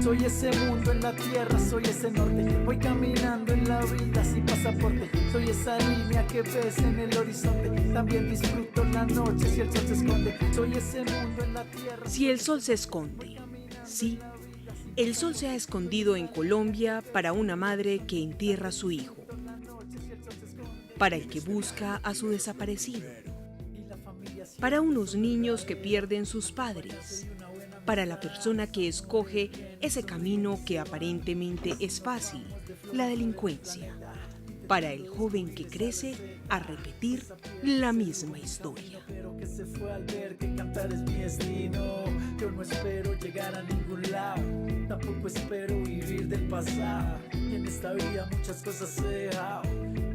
Soy ese mundo en la tierra, soy ese norte. Voy caminando en la vida sin pasaporte. Soy esa línea que ves en el horizonte. También disfruto la noche si el sol se esconde. Soy ese mundo en la tierra. Si el sol se esconde, sí. El sol se ha escondido en Colombia para una madre que entierra a su hijo, para el que busca a su desaparecido, para unos niños que pierden sus padres, para la persona que escoge ese camino que aparentemente es fácil, la delincuencia, para el joven que crece a repetir la misma historia. Pero que se fue al ver que cantar es mi destino. Yo no espero llegar a ningún lado, tampoco espero vivir del pasado. Y en esta vida muchas cosas he dejado,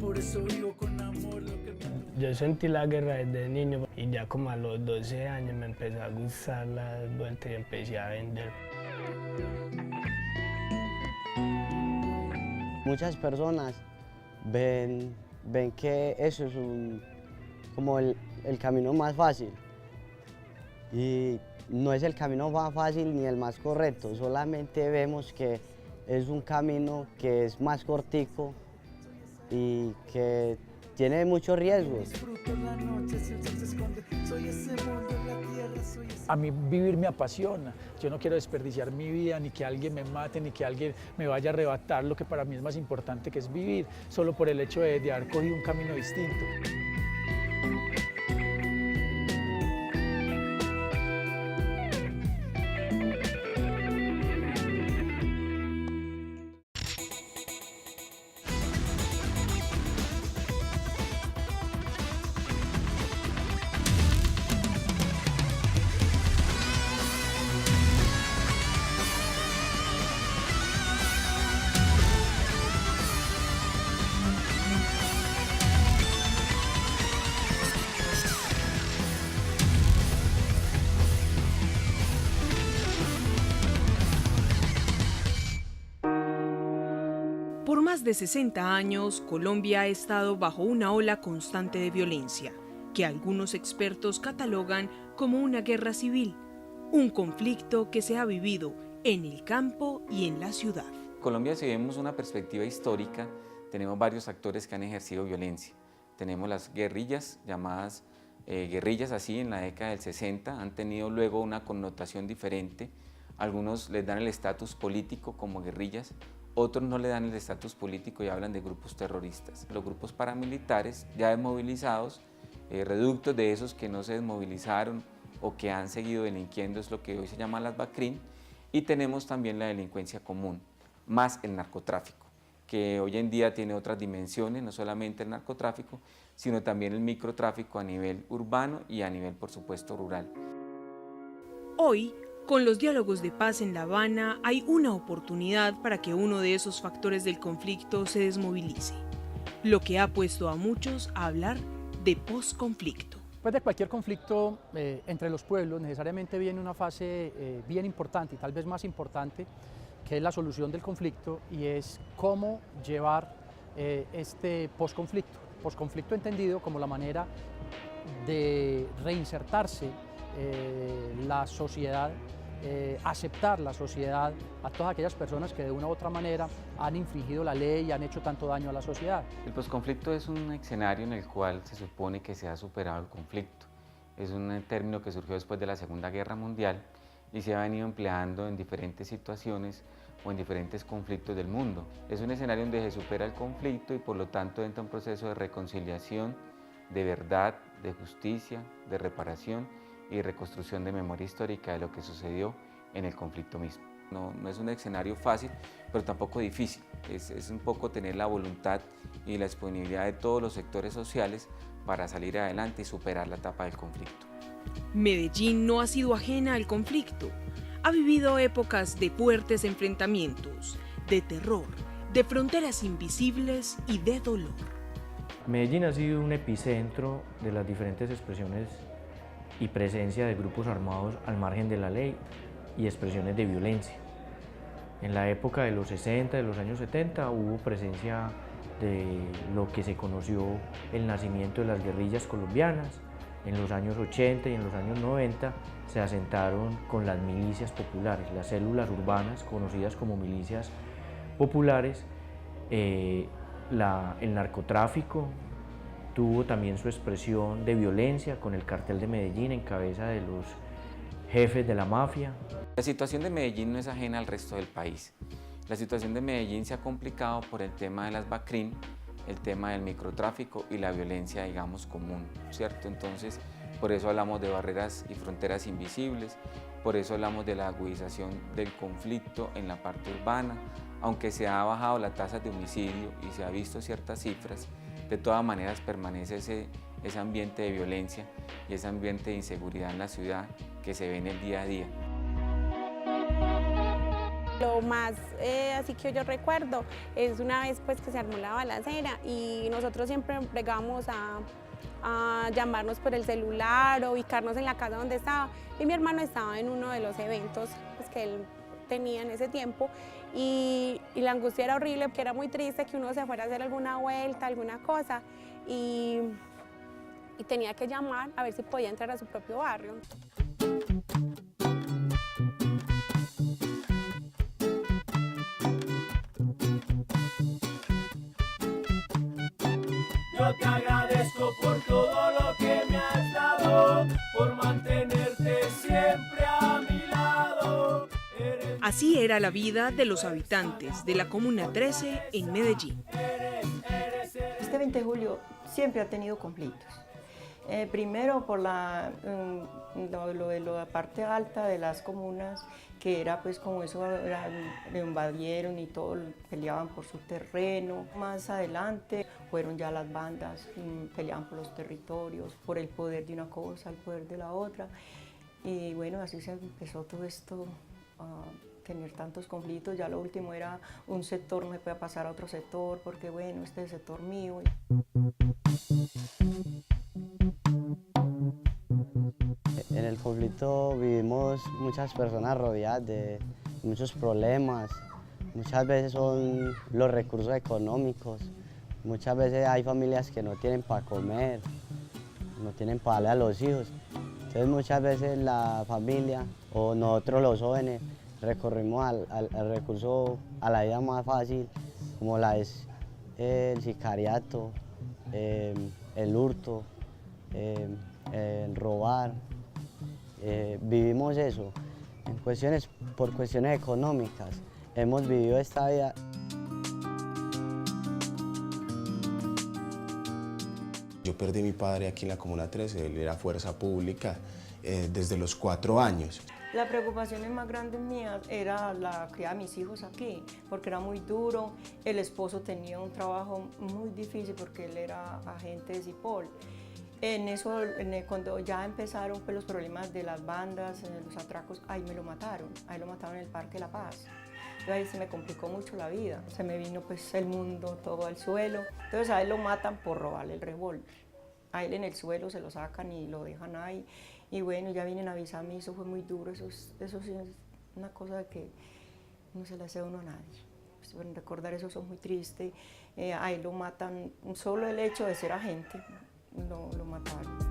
por eso vivo con amor lo que me... Yo sentí la guerra desde niño y ya como a los 12 años me empezó a gustar las vueltas y empecé a vender. Muchas personas ven que eso es como el camino más fácil, y no es el camino más fácil ni el más correcto, solamente vemos que es un camino que es más cortico y que tiene muchos riesgos. A mí vivir me apasiona, yo no quiero desperdiciar mi vida, ni que alguien me mate, ni que alguien me vaya a arrebatar lo que para mí es más importante, que es vivir, solo por el hecho de haber cogido un camino distinto. Por más de 60 años, Colombia ha estado bajo una ola constante de violencia, que algunos expertos catalogan como una guerra civil, un conflicto que se ha vivido en el campo y en la ciudad. Colombia, si vemos una perspectiva histórica, tenemos varios actores que han ejercido violencia. Tenemos las guerrillas, llamadas guerrillas así en la década del 60, han tenido luego una connotación diferente. Algunos les dan el estatus político como guerrillas, otros no le dan el estatus político y hablan de grupos terroristas. Los grupos paramilitares ya desmovilizados, reductos de esos que no se desmovilizaron o que han seguido delinquiendo, es lo que hoy se llama las BACRIM. Y tenemos también la delincuencia común, más el narcotráfico, que hoy en día tiene otras dimensiones, no solamente el narcotráfico, sino también el microtráfico a nivel urbano y a nivel, por supuesto, rural. Hoy, con los diálogos de paz en La Habana, hay una oportunidad para que uno de esos factores del conflicto se desmovilice, lo que ha puesto a muchos a hablar de posconflicto. Después de cualquier conflicto entre los pueblos, necesariamente viene una fase bien importante y tal vez más importante, que es la solución del conflicto, y es cómo llevar este posconflicto. Posconflicto entendido como la manera de reinsertarse la sociedad, aceptar la sociedad a todas aquellas personas que de una u otra manera han infringido la ley y han hecho tanto daño a la sociedad. El posconflicto es un escenario en el cual se supone que se ha superado el conflicto. Es un término que surgió después de la Segunda Guerra Mundial y se ha venido empleando en diferentes situaciones o en diferentes conflictos del mundo. Es un escenario donde se supera el conflicto y por lo tanto entra un proceso de reconciliación, de verdad, de justicia, de reparación y reconstrucción de memoria histórica de lo que sucedió en el conflicto mismo. No es un escenario fácil, pero tampoco difícil. Es un poco tener la voluntad y la disponibilidad de todos los sectores sociales para salir adelante y superar la etapa del conflicto. Medellín no ha sido ajena al conflicto. Ha vivido épocas de fuertes enfrentamientos, de terror, de fronteras invisibles y de dolor. Medellín ha sido un epicentro de las diferentes expresiones y presencia de grupos armados al margen de la ley y expresiones de violencia. En la época de los 60, de los años 70, hubo presencia de lo que se conoció el nacimiento de las guerrillas colombianas, En los años 80 y en los años 90 se asentaron con las milicias populares, las células urbanas conocidas como milicias populares. El narcotráfico tuvo también su expresión de violencia con el cartel de Medellín en cabeza de los jefes de la mafia. La situación de Medellín no es ajena al resto del país. La situación de Medellín se ha complicado por el tema de las BACRIM, el tema del microtráfico y la violencia, digamos, común, ¿cierto? Entonces, por eso hablamos de barreras y fronteras invisibles, por eso hablamos de la agudización del conflicto en la parte urbana. Aunque se ha bajado la tasa de homicidio y se ha visto ciertas cifras, de todas maneras permanece ese ambiente de violencia y ese ambiente de inseguridad en la ciudad que se ve en el día a día. Lo más así que yo recuerdo es una vez pues que se armó la balacera y nosotros siempre bregamos a llamarnos por el celular o ubicarnos en la casa donde estaba, y mi hermano estaba en uno de los eventos pues, que él tenía en ese tiempo, y la angustia era horrible porque era muy triste que uno se fuera a hacer alguna vuelta, alguna cosa, y tenía que llamar a ver si podía entrar a su propio barrio. Yo te agradezco por todo lo que me has dado, por mantenerte siempre a mi lado. Así era la vida de los habitantes de la Comuna 13 en Medellín. Este 20 de julio siempre ha tenido conflictos. Primero por lo de la parte alta de las comunas, que era pues como eso, le invadieron y todo, peleaban por su terreno. Más adelante fueron ya las bandas, peleaban por los territorios, por el poder de una cosa, el poder de la otra. Y bueno, así se empezó todo esto a tener tantos conflictos. Ya lo último era un sector no se puede pasar a otro sector porque bueno, este es el sector mío. En el conflicto vivimos muchas personas rodeadas de muchos problemas. Muchas veces son los recursos económicos. Muchas veces hay familias que no tienen para comer, no tienen para darle a los hijos. Entonces muchas veces la familia o nosotros los jóvenes recorrimos al recurso, a la vida más fácil, como la es el sicariato, el hurto, el robar. Vivimos eso por cuestiones económicas. Hemos vivido esta vida. Yo perdí a mi padre aquí en la Comuna 13, él era fuerza pública desde los 4 años. La preocupación más grande mía era la crianza de mis hijos aquí, porque era muy duro. El esposo tenía un trabajo muy difícil porque él era agente de Cipol. En eso, cuando ya empezaron pues, los problemas de las bandas, los atracos, ahí me lo mataron. Ahí lo mataron en el Parque La Paz. Entonces ahí se me complicó mucho la vida. Se me vino pues el mundo todo al suelo. Entonces a él lo matan por robarle el revólver. A él en el suelo se lo sacan y lo dejan ahí. Y bueno, ya vienen a avisarme, eso fue muy duro. Eso sí es una cosa que no se le hace a uno a nadie. Pues, bueno, recordar eso es muy triste. A él lo matan, solo el hecho de ser agente. Lo mataron.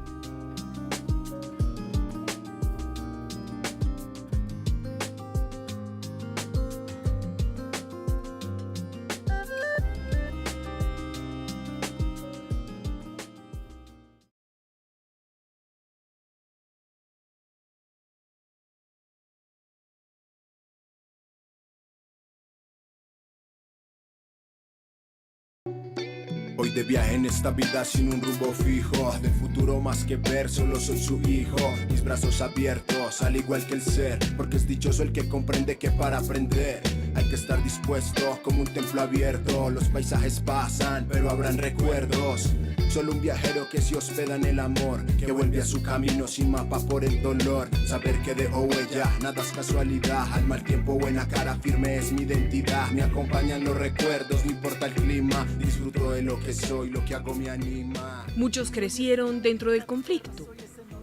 Hoy de viaje en esta vida sin un rumbo fijo, del futuro más que ver, solo soy su hijo. Mis brazos abiertos, al igual que el ser, porque es dichoso el que comprende que para aprender hay que estar dispuesto como un templo abierto. Los paisajes pasan, pero habrán recuerdos. Solo un viajero que se hospeda en el amor, que vuelve a su camino sin mapa por el dolor. Saber que dejó huella, nada es casualidad. Al mal tiempo buena cara firme es mi identidad. Me acompañan los recuerdos, no importa el clima. Disfruto de lo que soy, lo que hago me anima. Muchos crecieron dentro del conflicto.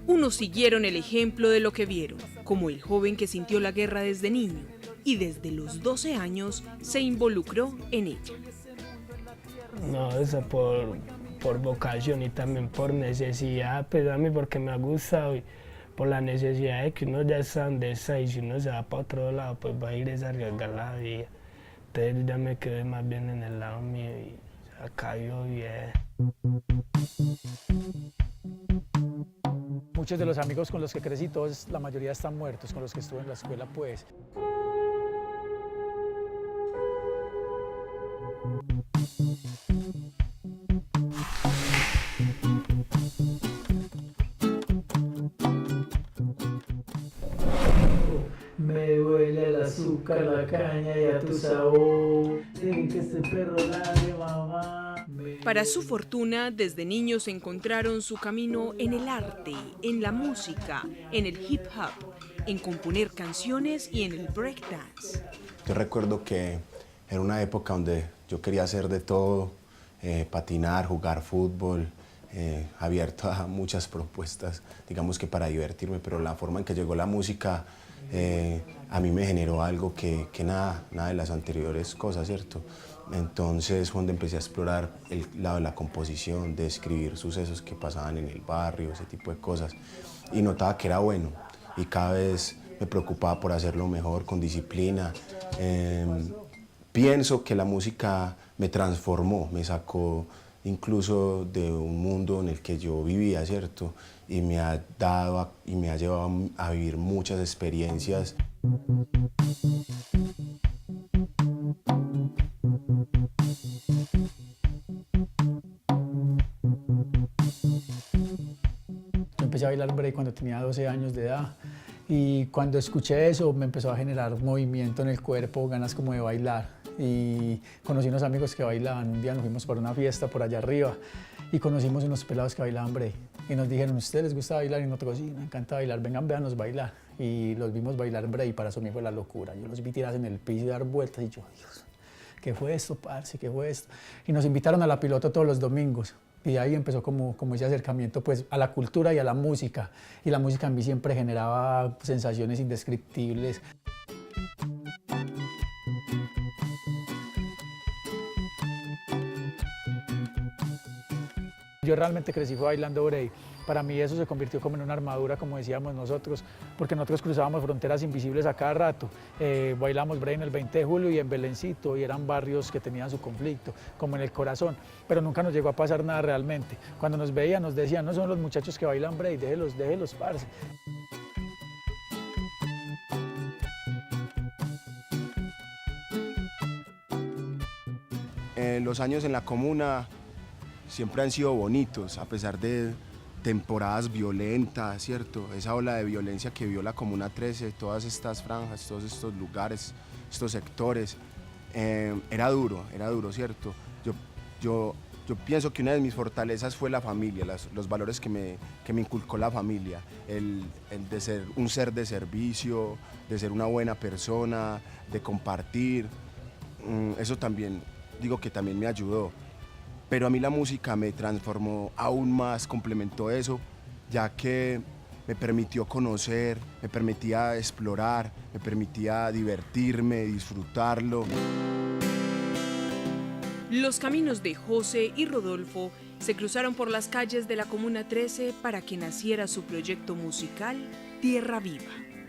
Unos siguieron el ejemplo de lo que vieron, como el joven que sintió la guerra desde niño y desde los 12 años se involucró en ella. No, eso por por vocación y también por necesidad, pues a mí porque me ha gustado y por la necesidad de que uno ya está donde está y si uno se va para otro lado pues va a ir a arriesgar la vida. Entonces ya me quedé más bien en el lado mío y acá vivo bien. Muchos de los amigos con los que crecí, todos, la mayoría están muertos, con los que estuve en la escuela pues. Me huele el azúcar, la caña y a tu sabor. Dije que este perro ladre, mamá. Para su fortuna, desde niños encontraron su camino en el arte, en la música, en el hip hop, en componer canciones y en el breakdance. Yo recuerdo que era una época donde yo quería hacer de todo, patinar, jugar fútbol, abierto a muchas propuestas, digamos que para divertirme, pero la forma en que llegó la música a mí me generó algo que nada de las anteriores cosas, ¿cierto? Entonces, cuando empecé a explorar el lado de la composición, de escribir sucesos que pasaban en el barrio, ese tipo de cosas, y notaba que era bueno, y cada vez me preocupaba por hacerlo mejor, con disciplina. Pienso que la música me transformó, me sacó incluso de un mundo en el que yo vivía, ¿cierto? Y me ha dado y me ha llevado a vivir muchas experiencias. Yo empecé a bailar break cuando tenía 12 años de edad y cuando escuché eso me empezó a generar movimiento en el cuerpo, ganas como de bailar. Y conocí unos amigos que bailaban. Un día nos fuimos para una fiesta por allá arriba y conocimos unos pelados que bailaban break. Y nos dijeron, ¿a ustedes les gusta bailar? Y nosotros, sí, me encanta bailar, vengan, véanos bailar. Y los vimos bailar break y para eso a mí fue la locura. Yo los vi tirarse en el piso y dar vueltas y yo, Dios, ¿qué fue esto, parce? ¿Qué fue esto? Y nos invitaron a la Piloto todos los domingos. Y de ahí empezó como ese acercamiento pues, a la cultura y a la música. Y la música en mí siempre generaba sensaciones indescriptibles. Yo realmente crecí fue bailando break. Para mí eso se convirtió como en una armadura, como decíamos nosotros, porque nosotros cruzábamos fronteras invisibles a cada rato. Bailamos break en el 20 de julio y en Belencito, y eran barrios que tenían su conflicto, como en el corazón, pero nunca nos llegó a pasar nada realmente. Cuando nos veían nos decían, no son los muchachos que bailan break, déjelos, parce. Los años en la comuna siempre han sido bonitos, a pesar de temporadas violentas, ¿cierto? Esa ola de violencia que vio la Comuna 13, todas estas franjas, todos estos lugares, estos sectores, era duro, ¿cierto? Yo pienso que una de mis fortalezas fue la familia, los valores que me inculcó la familia, el de ser un ser de servicio, de ser una buena persona, de compartir, eso también, digo que también me ayudó. Pero a mí la música me transformó aún más, complementó eso, ya que me permitió conocer, me permitía explorar, me permitía divertirme, disfrutarlo. Los caminos de José y Rodolfo se cruzaron por las calles de la Comuna 13 para que naciera su proyecto musical Tierra Viva.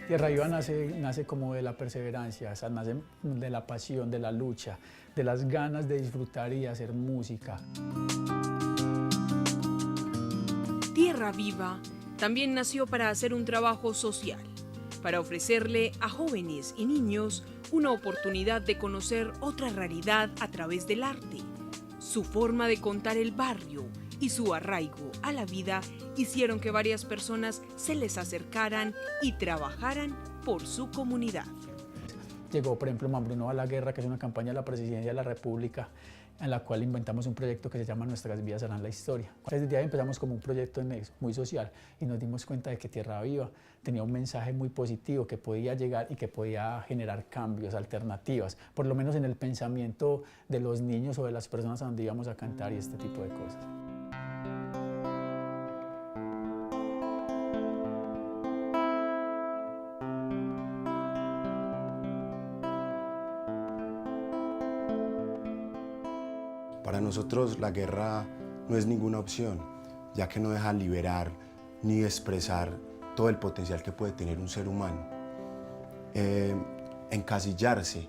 Tierra Viva nace como de la perseverancia, o sea, nace de la pasión, de la lucha, de las ganas de disfrutar y hacer música. Tierra Viva también nació para hacer un trabajo social, para ofrecerle a jóvenes y niños una oportunidad de conocer otra realidad a través del arte. Su forma de contar el barrio y su arraigo a la vida hicieron que varias personas se les acercaran y trabajaran por su comunidad. Llegó, por ejemplo, Mambrú No a la Guerra, que es una campaña de la Presidencia de la República, en la cual inventamos un proyecto que se llama Nuestras Vidas Harán la Historia. Desde ahí empezamos como un proyecto muy social y nos dimos cuenta de que Tierra Viva tenía un mensaje muy positivo que podía llegar y que podía generar cambios, alternativas, por lo menos en el pensamiento de los niños o de las personas a donde íbamos a cantar y este tipo de cosas. Para nosotros la guerra no es ninguna opción, ya que no deja liberar ni expresar todo el potencial que puede tener un ser humano. Encasillarse,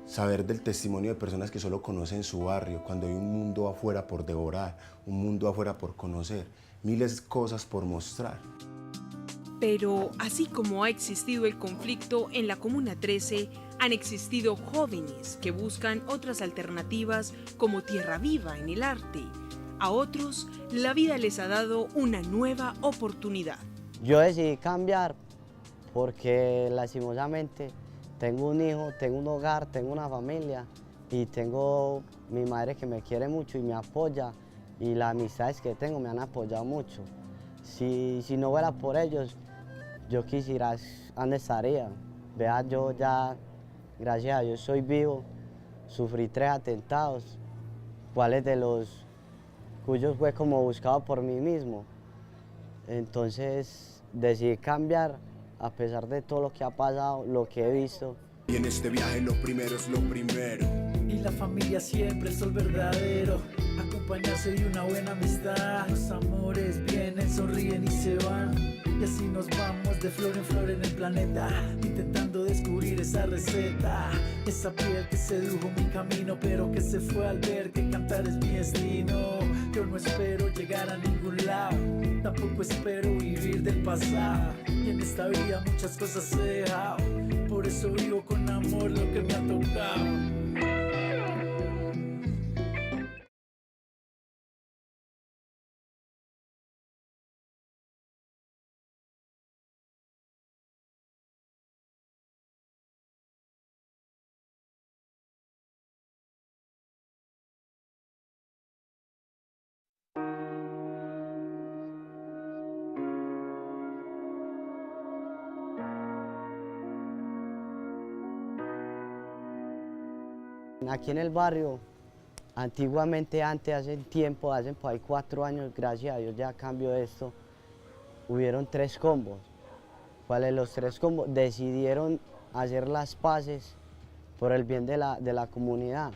saber del testimonio de personas que solo conocen su barrio, cuando hay un mundo afuera por devorar, un mundo afuera por conocer, miles de cosas por mostrar. Pero así como ha existido el conflicto en la Comuna 13, han existido jóvenes que buscan otras alternativas como tierra viva en el arte. A otros, la vida les ha dado una nueva oportunidad. Yo decidí cambiar porque lastimosamente tengo un hijo, tengo un hogar, tengo una familia y tengo mi madre que me quiere mucho y me apoya, y las amistades que tengo me han apoyado mucho. Si no fuera por ellos, yo quisiera, ¿dónde estaría? Vea, yo ya, gracias a Dios, soy vivo, sufrí 3 atentados, cuáles de los cuyos fue como buscado por mí mismo. Entonces decidí cambiar a pesar de todo lo que ha pasado, lo que he visto. Y en este viaje lo primero es lo primero. Y la familia siempre es el verdadero. Acompañarse y una buena amistad. Los amores vienen, sonríen y se van. Y así nos vamos de flor en flor en el planeta, intentando descubrir esa receta. Esa piel que sedujo mi camino, pero que se fue al ver que cantar es mi destino. Yo no espero llegar a ningún lado, tampoco espero vivir del pasado. Y en esta vida muchas cosas he dejado, por eso vivo con amor lo que me ha tocado. Aquí en el barrio, antiguamente, hace tiempo, hace por ahí 4 años, gracias a Dios ya cambió esto, hubieron 3 combos. ¿Cuáles los 3 combos? Decidieron hacer las paces por el bien de la comunidad,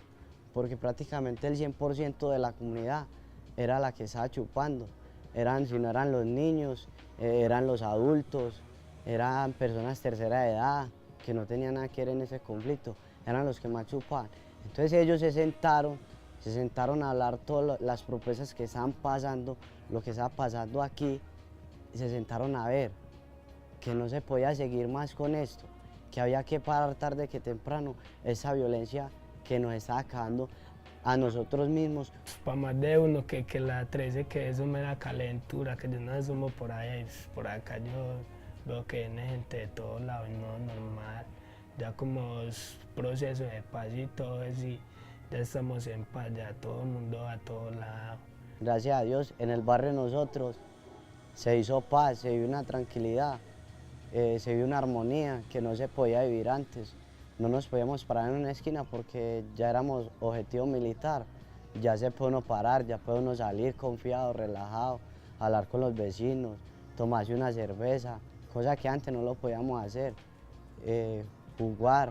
porque prácticamente el 100% de la comunidad era la que estaba chupando. Si no eran los niños, eran los adultos, eran personas tercera edad que no tenían nada que ver en ese conflicto, eran los que más chupaban. Entonces ellos se sentaron a hablar todas las propuestas que estaban pasando, lo que estaba pasando aquí, y se sentaron a ver que no se podía seguir más con esto, que había que parar tarde que temprano esa violencia que nos está acabando a nosotros mismos. Para más de uno que la 13, que eso me da calentura, que yo no asumo por ahí, por acá yo veo que viene gente de todos lados, no normal. Ya como es proceso de paz y todo eso, y ya estamos en paz, ya todo el mundo a todos lados. Gracias a Dios, en el barrio de nosotros se hizo paz, se vivió una tranquilidad, se vivió una armonía que no se podía vivir antes. No nos podíamos parar en una esquina porque ya éramos objetivo militar. Ya se puede uno parar, ya puede uno salir confiado, relajado, hablar con los vecinos, tomarse una cerveza, cosa que antes no lo podíamos hacer. Jugar,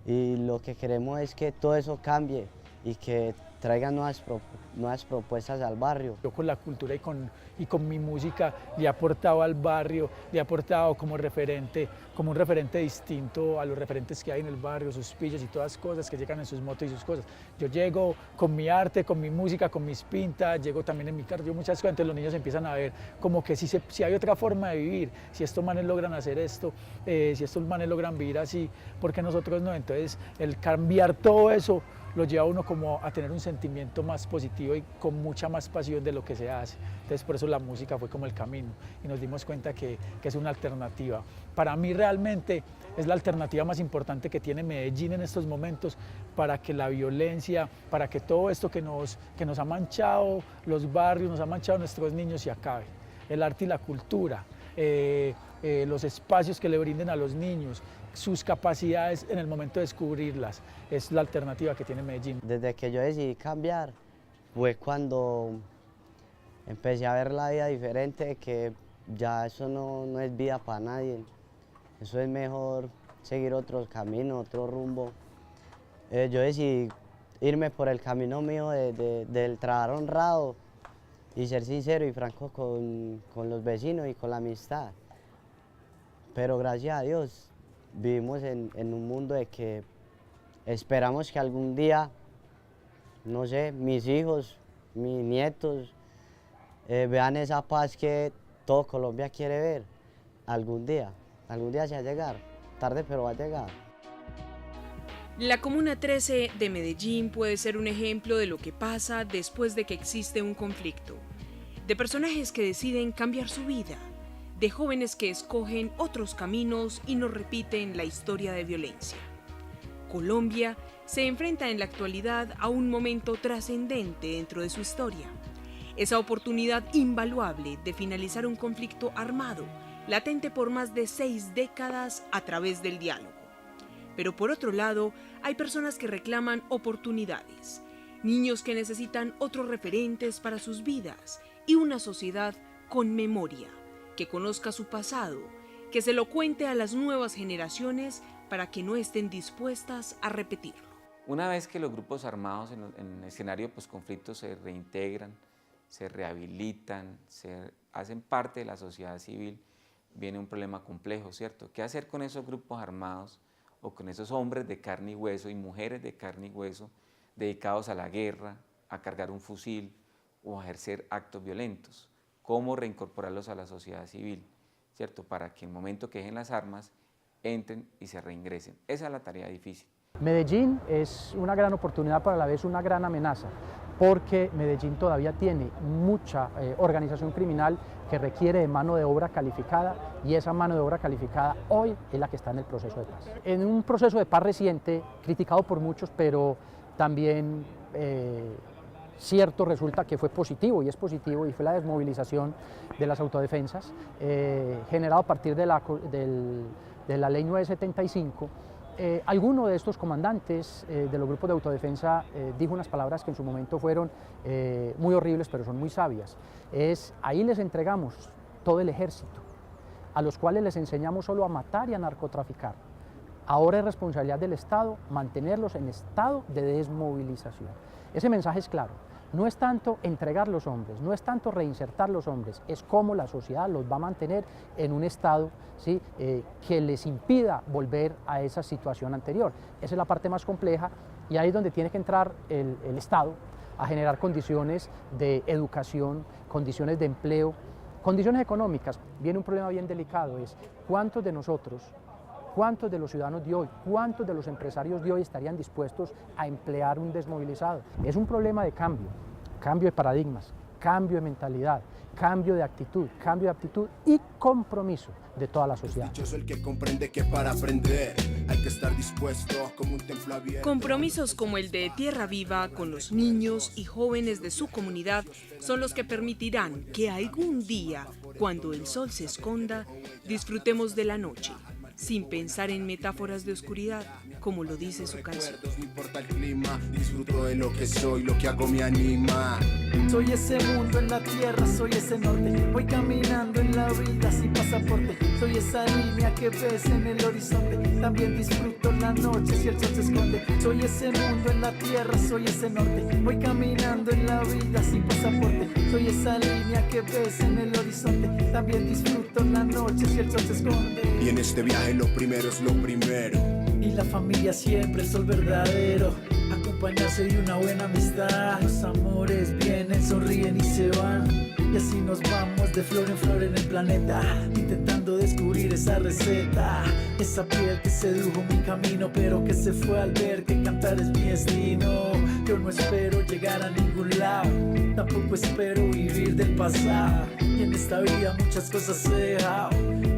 y lo que queremos es que todo eso cambie y que traigan nuevas propuestas al barrio. Yo con la cultura y con mi música le he aportado al barrio, le he aportado como un referente distinto a los referentes que hay en el barrio, sus pillos y todas las cosas que llegan en sus motos y sus cosas. Yo llego con mi arte, con mi música, con mis pintas, llego también en mi carro, yo muchas cosas, entonces los niños empiezan a ver como que si hay otra forma de vivir, si estos manes logran hacer esto, si estos manes logran vivir así, ¿por qué nosotros no? Entonces el cambiar todo eso lo lleva a uno como a tener un sentimiento más positivo y con mucha más pasión de lo que se hace. Entonces por eso la música fue como el camino y nos dimos cuenta que es una alternativa. Para mí realmente es la alternativa más importante que tiene Medellín en estos momentos para que la violencia, para que todo esto que nos ha manchado los barrios, nos ha manchado nuestros niños se acabe. El arte y la cultura, los espacios que le brinden a los niños, sus capacidades en el momento de descubrirlas, es la alternativa que tiene Medellín. Desde que yo decidí cambiar fue cuando empecé a ver la vida diferente, que ya eso no es vida para nadie, eso es mejor seguir otro camino, otro rumbo. Yo decidí irme por el camino mío del trabajar honrado y ser sincero y franco con los vecinos y con la amistad. Pero gracias a Dios vivimos en un mundo de que esperamos que algún día, no sé, mis hijos, mis nietos, vean esa paz que todo Colombia quiere ver. Algún día se va a llegar, tarde pero va a llegar. La Comuna 13 de Medellín puede ser un ejemplo de lo que pasa después de que existe un conflicto, de personajes que deciden cambiar su vida, de jóvenes que escogen otros caminos y no repiten la historia de violencia. Colombia se enfrenta en la actualidad a un momento trascendente dentro de su historia. Esa oportunidad invaluable de finalizar un conflicto armado, latente por más de 6 décadas a través del diálogo. Pero por otro lado, hay personas que reclaman oportunidades, niños que necesitan otros referentes para sus vidas y una sociedad con memoria, que conozca su pasado, que se lo cuente a las nuevas generaciones para que no estén dispuestas a repetirlo. Una vez que los grupos armados en el escenario posconflicto se reintegran, se rehabilitan, se hacen parte de la sociedad civil, viene un problema complejo, ¿cierto? ¿Qué hacer con esos grupos armados o con esos hombres de carne y hueso y mujeres de carne y hueso dedicados a la guerra, a cargar un fusil o a ejercer actos violentos? ¿Cómo reincorporarlos a la sociedad civil, ¿cierto? Para que en el momento que dejen las armas, entren y se reingresen. Esa es la tarea difícil. Medellín es una gran oportunidad, pero a la vez una gran amenaza, porque Medellín todavía tiene mucha organización criminal que requiere de mano de obra calificada, y esa mano de obra calificada hoy es la que está en el proceso de paz. En un proceso de paz reciente, criticado por muchos, pero también cierto resulta que fue positivo, y es positivo, y fue la desmovilización de las autodefensas, generado a partir de la ley 975. Alguno de estos comandantes de los grupos de autodefensa dijo unas palabras que en su momento fueron muy horribles, pero son muy sabias. Ahí les entregamos todo el ejército, a los cuales les enseñamos solo a matar y a narcotraficar. Ahora es responsabilidad del Estado mantenerlos en estado de desmovilización. Ese mensaje es claro. No es tanto entregar los hombres, no es tanto reinsertar los hombres, es cómo la sociedad los va a mantener en un estado, ¿sí? Que les impida volver a esa situación anterior. Esa es la parte más compleja, y ahí es donde tiene que entrar el Estado a generar condiciones de educación, condiciones de empleo, condiciones económicas. Viene un problema bien delicado, es cuántos de nosotros, cuántos de los ciudadanos de hoy, cuántos de los empresarios de hoy estarían dispuestos a emplear un desmovilizado. Es un problema de cambio de paradigmas, cambio de mentalidad, cambio de actitud, cambio de aptitud y compromiso de toda la sociedad. Dichoso el que comprende que para aprender hay que estar dispuesto como un templo abierto. Compromisos como el de Tierra Viva con los niños y jóvenes de su comunidad son los que permitirán que algún día, cuando el sol se esconda, disfrutemos de la noche, sin pensar en metáforas de oscuridad, como lo dice su canción. No importa el clima, disfruto de lo que soy, lo que hago me anima. Soy ese mundo en la tierra, soy ese norte. Voy caminando en la vida sin pasaporte. Soy esa línea que ves en el horizonte. También disfruto la noche si el sol se esconde. Soy ese mundo en la tierra, soy ese norte. Voy caminando en la vida sin pasaporte. Soy esa línea que ves en el horizonte. También disfruto la noche si el sol se esconde. Y en este viaje lo primero es lo primero. Y la familia siempre, el sol verdadero. Acompañarse de una buena amistad. Los amores vienen, sonríen y se van. Y así nos vamos de flor en el planeta, intentando descubrir esa receta. Esa piel que sedujo mi camino, pero que se fue al ver que cantar es mi destino. Yo no espero llegar a ningún lado, tampoco espero vivir del pasado. Y en esta vida muchas cosas he dejado,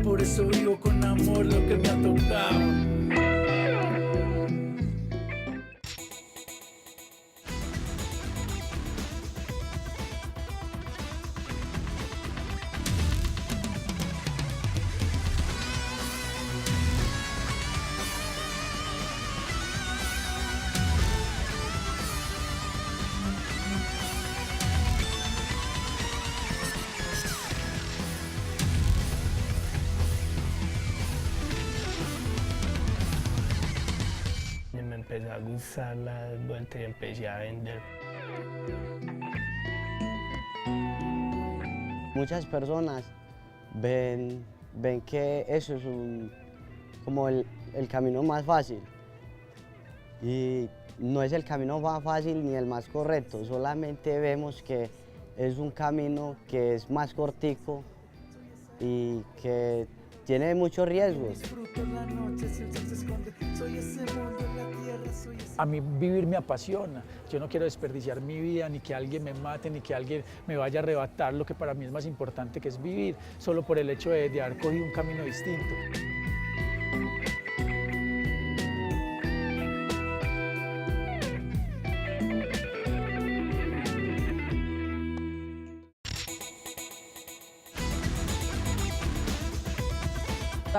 por eso vivo con amor lo que me ha tocado. Me empezó a gustar la vuelta y empecé a vender. Muchas personas ven que eso es como el camino más fácil. Y no es el camino más fácil ni el más correcto, solamente vemos que es un camino que es más cortico y que tiene muchos riesgos. A mí vivir me apasiona, yo no quiero desperdiciar mi vida, ni que alguien me mate, ni que alguien me vaya a arrebatar lo que para mí es más importante, que es vivir, solo por el hecho de haber cogido un camino distinto.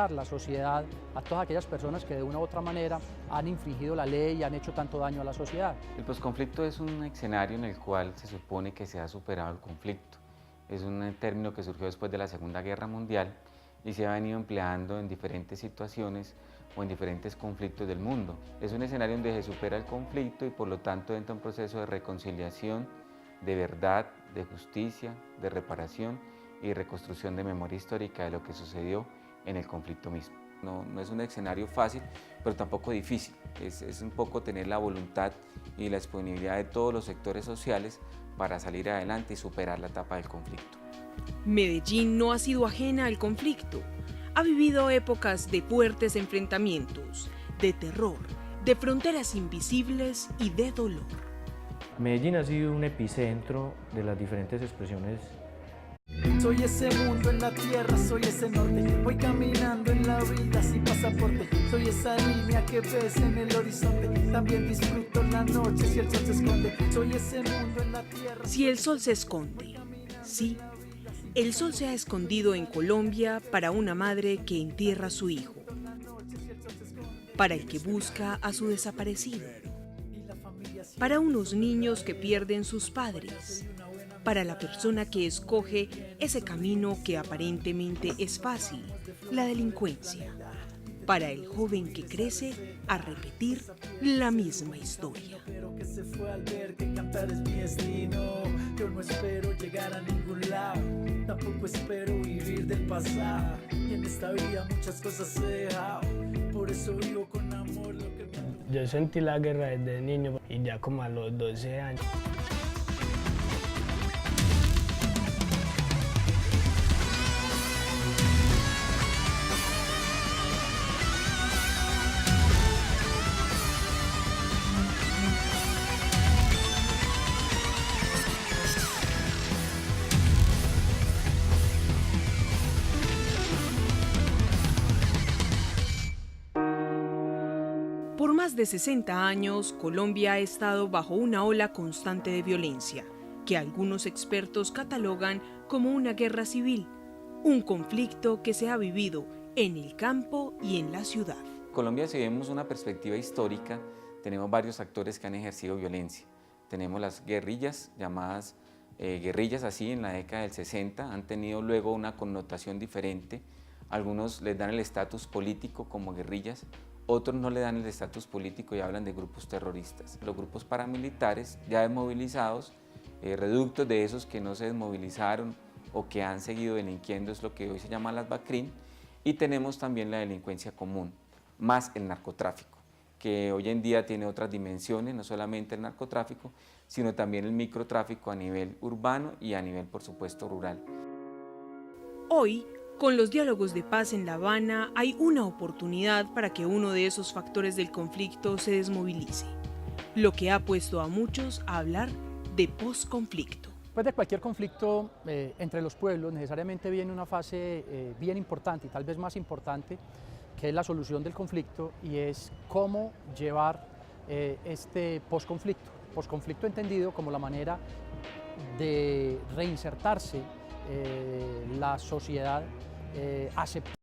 La sociedad a todas aquellas personas que de una u otra manera han infringido la ley y han hecho tanto daño a la sociedad. El posconflicto es un escenario en el cual se supone que se ha superado el conflicto. Es un término que surgió después de la Segunda Guerra Mundial y se ha venido empleando en diferentes situaciones o en diferentes conflictos del mundo. Es un escenario donde se supera el conflicto y por lo tanto entra un proceso de reconciliación, de verdad, de justicia, de reparación y reconstrucción de memoria histórica de lo que sucedió en el conflicto mismo. No es un escenario fácil, pero tampoco difícil. Es un poco tener la voluntad y la disponibilidad de todos los sectores sociales para salir adelante y superar la etapa del conflicto. Medellín no ha sido ajena al conflicto. Ha vivido épocas de fuertes enfrentamientos, de terror, de fronteras invisibles y de dolor. Medellín ha sido un epicentro de las diferentes expresiones. Soy ese mundo en la tierra, soy ese norte. Voy caminando en la vida sin pasaporte. Soy esa línea que ves en el horizonte. También disfruto la noche si el sol se esconde. Soy ese mundo en la tierra. Si el sol se esconde, sí. El sol se ha escondido en Colombia para una madre que entierra a su hijo. Para el que busca a su desaparecido. Para unos niños que pierden sus padres. Para la persona que escoge ese camino que aparentemente es fácil, la delincuencia. Para el joven que crece a repetir la misma historia. Pero que se fue al ver que cantar es mi destino. Yo no espero llegar a ningún lado, tampoco espero vivir del pasado. Y en esta vida muchas cosas he dejado, por eso vivo con amor lo que me... Yo sentí la guerra desde niño y ya como a los 12 años. Por más de 60 años, Colombia ha estado bajo una ola constante de violencia, que algunos expertos catalogan como una guerra civil, un conflicto que se ha vivido en el campo y en la ciudad. Colombia, si vemos una perspectiva histórica, tenemos varios actores que han ejercido violencia. Tenemos las guerrillas, llamadas guerrillas así en la década del 60, han tenido luego una connotación diferente. Algunos les dan el estatus político como guerrillas, otros no le dan el estatus político y hablan de grupos terroristas. Los grupos paramilitares ya desmovilizados, reductos de esos que no se desmovilizaron o que han seguido delinquiendo, es lo que hoy se llama las BACRIM. Y tenemos también la delincuencia común, más el narcotráfico, que hoy en día tiene otras dimensiones, no solamente el narcotráfico, sino también el microtráfico a nivel urbano y a nivel, por supuesto, rural. Hoy, con los diálogos de paz en La Habana, hay una oportunidad para que uno de esos factores del conflicto se desmovilice, lo que ha puesto a muchos a hablar de posconflicto. Después de cualquier conflicto entre los pueblos, necesariamente viene una fase bien importante y tal vez más importante, que es la solución del conflicto y es cómo llevar este posconflicto. Posconflicto entendido como la manera de reinsertarse la sociedad, aceptar